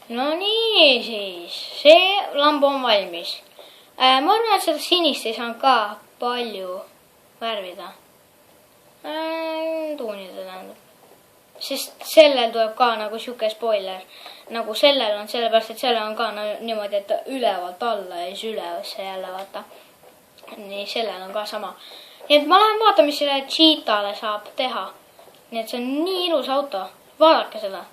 no nii siis, see lamp on valmis. Ma arvan, et seda sinist ei saanud ka palju värvida. Tuunida tähendab. Sest sellel tuleb ka nagu siuke spoiler. Nagu sellel on, sellepärast, et sellel on ka niimoodi, et ülevalt alla ja siis ülevesse jälle vaata. Nii, sellel on ka sama. Nii et ma lähen vaata, mis selle Cheetah'le saab teha. Nii et see on nii ilus auto. Vaadake seda.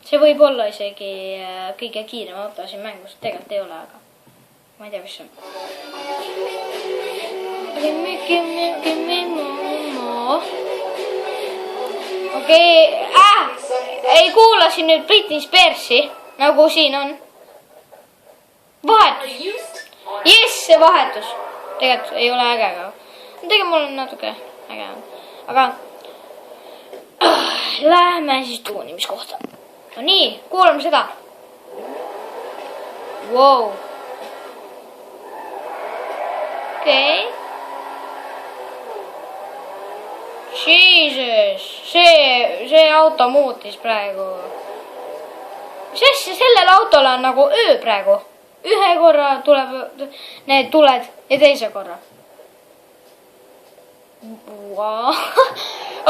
See võib olla isegi kõige kiirem auto siin mängus. Tegelikult ei ole, aga ma ei tea, mis see on. Okei, ei kuula siin nüüd Britney Spearsi, nagu siin on. Vahetus. Jess, see vahetus. Tegelikult ei ole äge, aga tegelikult mul on natuke äge. Aga lähme siis tuunimiskohta. No nii, kuulame seda. Wow. Okei. Jesus, see auto muutis praegu. Mis asja, sellel autol on nagu öö praegu. Ühe korra tuleb need tuled ja teise korra. Wow.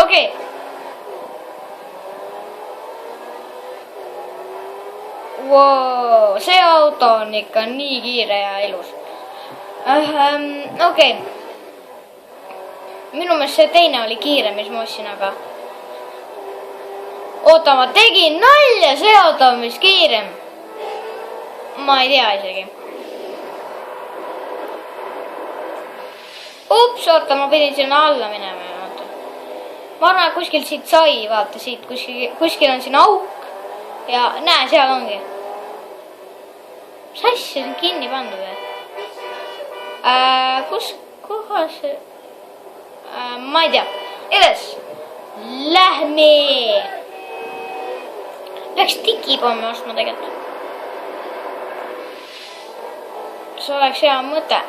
Okei. Wow, see auto on ikka nii kiire ja ilus. Okei. Minu meelest see teine oli kiire, mis ma ostsin, aga oota, ma tegin nalja, see auto on vist kiirem. Ma ei tea isegi. Ups, oota, ma pidin sinna alla minema. Ma arvan, et kuskilt siit sai, vaata siit, kuskil on siin auk. Ja näe, seal ongi. Mis asja, see on kinni pandud või? Kus kohas see? Ma ei tea. Edes. Lähme. Peaks tikipommi ostma tegelikult. See oleks hea mõte.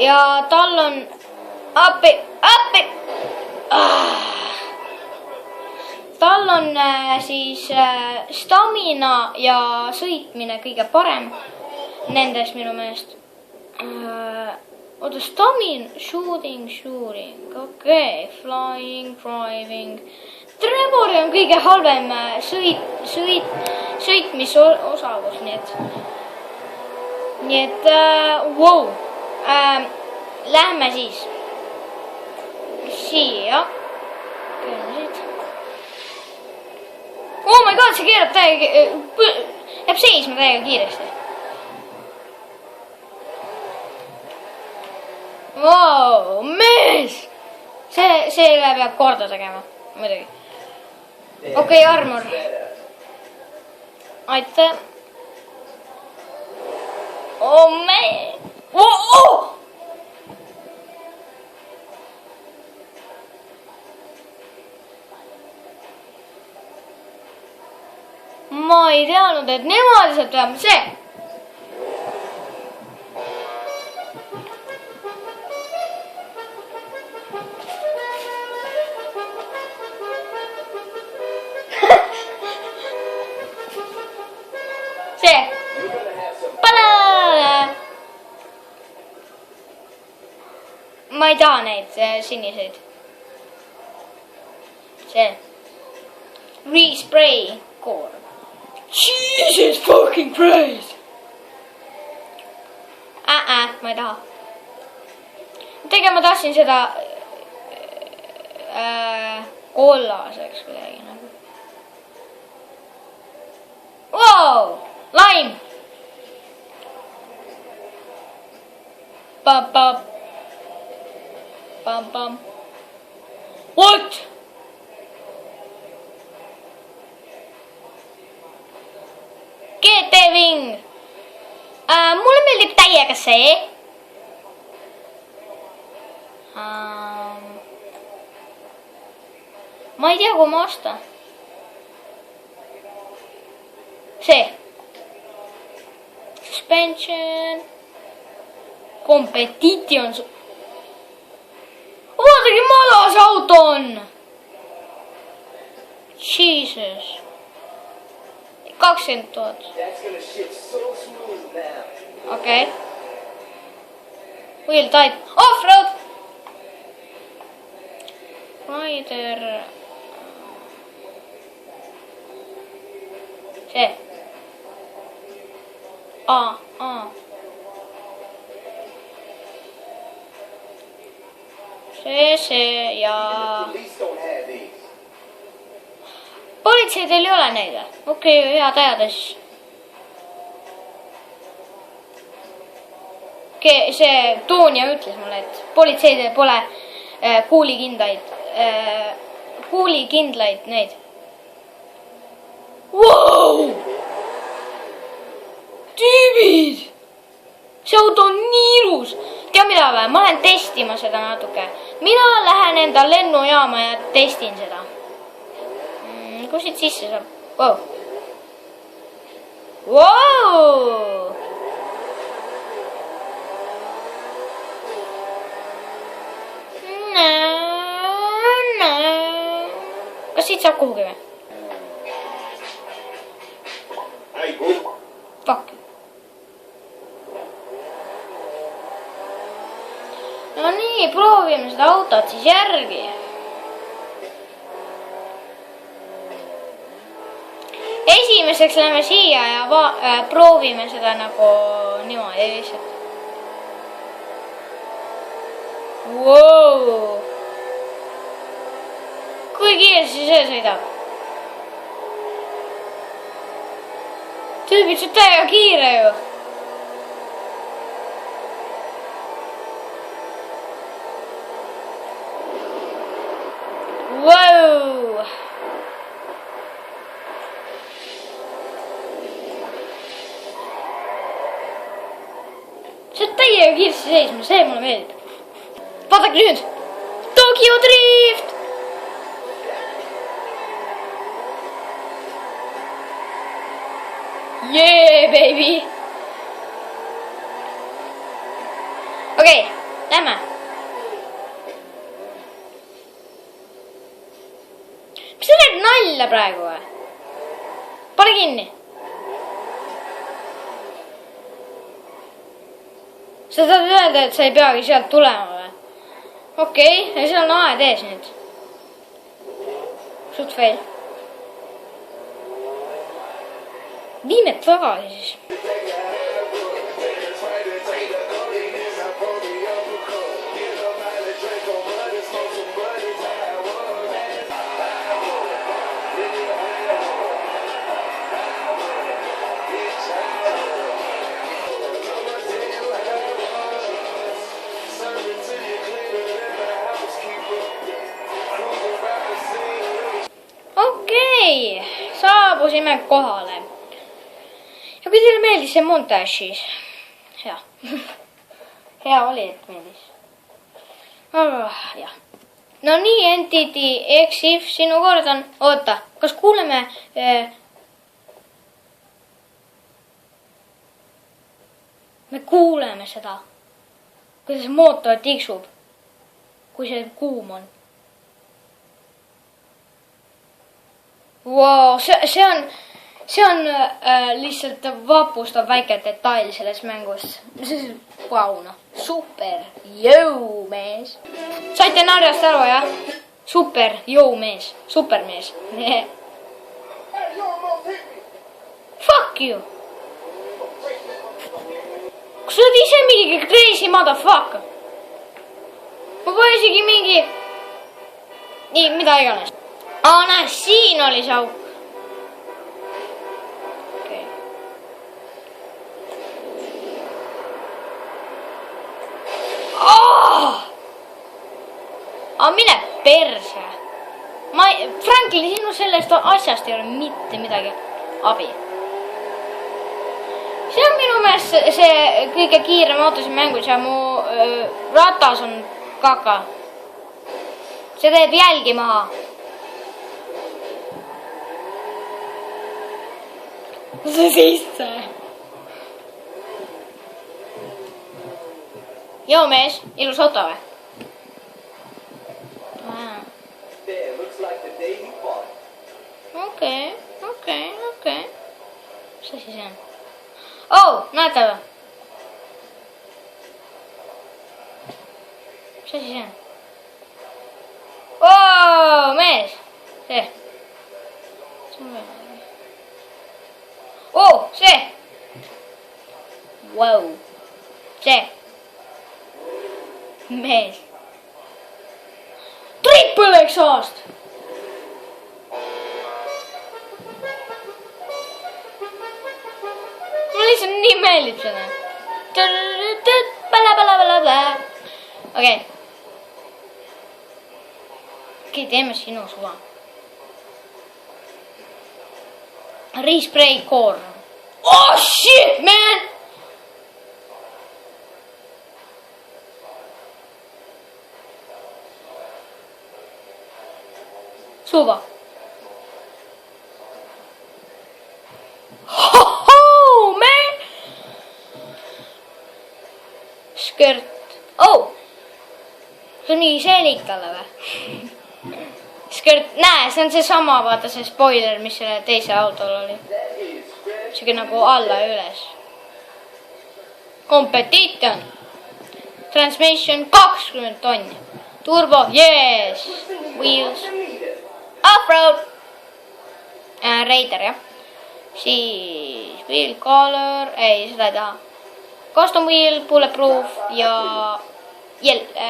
Ja tal on appi. Tal on siis stamina ja sõitmine kõige parem nendes minu meelest. Oota, stamina, shooting, okei, flying, driving. Trevori on kõige halvem sõitmisosavus, nii et, wow. Lähme siis siia. Oh my god, see keerab jääb seisma täiega kiiresti. Wow, mees! See peab korda tegema, muidugi. Okei, armor. Aitäh. Oh, mees! Oh! Ma ei teadnud, et niimoodi sealt peab see. See. Ma ei taha neid siniseid. See. Respray core. Jesus fucking Christ! Ma ei taha. Tegelikult ma tahtsin seda kollaseks kuidagi nagu. Wow! Lime! Pam. What? GT-Wing. Mulle meeldib täiega see. Ma ei tea, kui ma osta. See. Suspension. Competition. auto on? Jesus. 20 000. Okei. Wheel tight. Off-road. Rider. See. See ja... Politseidel ei ole neid või? Okei, hea teada siis. See Toonja ütles mulle, et politseidel pole kuulikindlaid neid. Wow! Tüübid! See auto on nii ilus. Tea mida või? Ma lähen testima seda natuke. Mina lähen enda lennujaama ja testin seda. Kus siit sisse saab? Wow! Wow! Kas siit saab kuhugi või? Fuck. No nii, proovime seda autot siis järgi. Esimeseks läheme siia ja proovime seda nagu niimoodi lihtsalt. Wow. Kui kiiresti see sõidab? Tüübid, see on täiega kiire ju. Wow. See on täiega kiiresti seisma, see mulle meeldib. Vaadake nüüd! Tokyo Drift! Yeah, baby! Okei, lähme. Mis sa teed nalja praegu või? Pane kinni. Sa tahad öelda, et sa ei peagi sealt tulema või? Okei, ja seal on aed ees nüüd. Suht fail. Viime tagasi siis. Okei, saabusime kohale. Ja kui teile meeldis see montaž, siis hea. Hea oli, et meeldis. Jah. No nii, Entity, EXIF, sinu kord on... Oota, kas kuuleme... Me kuuleme seda. Kuidas mootor tiksub. Kui see kuum on. Wow, see on lihtsalt vapustav väike detail selles mängus. Vau, noh, super, jõumees. Saite narjast aru, jah? Super, jõumees, supermees. Fuck you. Kas sa oled ise mingi crazy motherfucker? Ma pole isegi mingi... Nii, mida iganes. Näe, siin oli see auk. Okei. Mine perse. Franklin, sinu sellest asjast ei ole mitte midagi abi. See on minu meelest see kõige kiirem auto siin mängus ja mu ratas on kaka. See teeb jälgi maha. See sisse. Joo mees, ilus auto või? There, looks like the day you bought. Okei. Mis asi see on? Oh, näete või? Mis asi see on? Oo, mees! See. Oo, see! Wow. See. Mees. Triple exhaust! Mulle lihtsalt nii meeldib seda. Okei. Okei, teeme sinu suva. Respray core. Oh shit, man! Suva. Ho-ho, man! Skirt. Oh! See on mingi seelik talle või? Skirt, näe, see on seesama, vaata see spoiler, mis selle teise autol oli. Siuke nagu alla ja üles. Competition. Transmission 20 tonni. Turbo, yes. Wheels. Off-road. Raider, jah. Siis wheel color, ei, seda ei taha. Custom wheel, bulletproof ja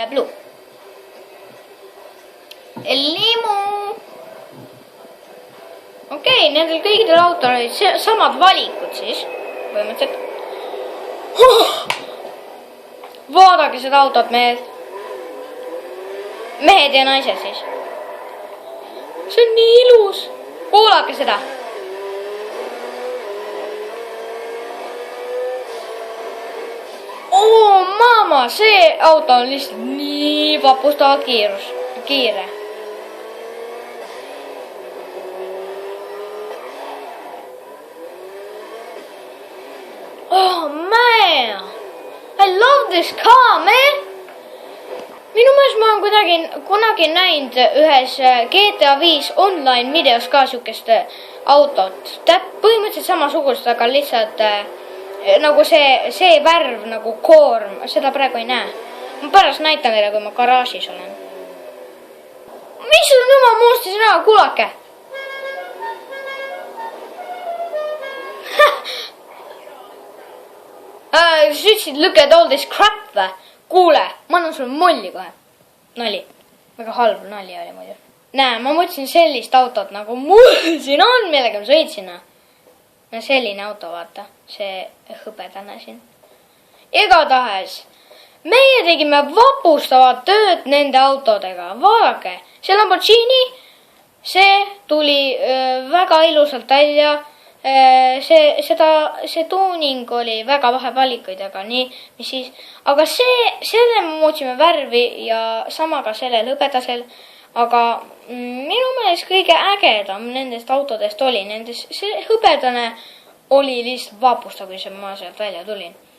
blue. Limo. Okei, nendel kõigidel autol olid samad valikud siis. Põhimõtteliselt. Vaadake seda autot, mehed. Mehed ja naised siis. See on nii ilus. Kuulake seda. Oo, mama, see auto on lihtsalt nii vapustavalt kiire. Oh man, I love this car, man. Minu meelest ma olen kunagi näinud ühes GTA 5 online videos ka siukest autot. Põhimõtteliselt samasugust, aga lihtsalt nagu see värv nagu koorm, seda praegu ei näe. Ma pärast näitan teile, kui ma garaažis olen. Mis on jumal muusti sina, kuulake? Sa ütlesid, look at all this crap või? Kuule, ma annan sulle molli kohe. Nali. Väga halb nali oli muidu. Näe, ma mõtlesin sellist autot nagu mul siin on, millega ma sõitsin. No selline auto, vaata. See hõbedane siin. Igatahes. Meie tegime vapustavat tööd nende autodega. Vaadake. See Lamborghini, see tuli väga ilusalt välja. See tuuning oli väga vähe valikuid, aga nii, mis siis, aga selle me muutsime värvi ja sama ka sellel hõbedasel, aga minu meelest kõige ägedam nendest autodest oli, see hõbedane oli lihtsalt vapustav, kui ma sealt välja tulin.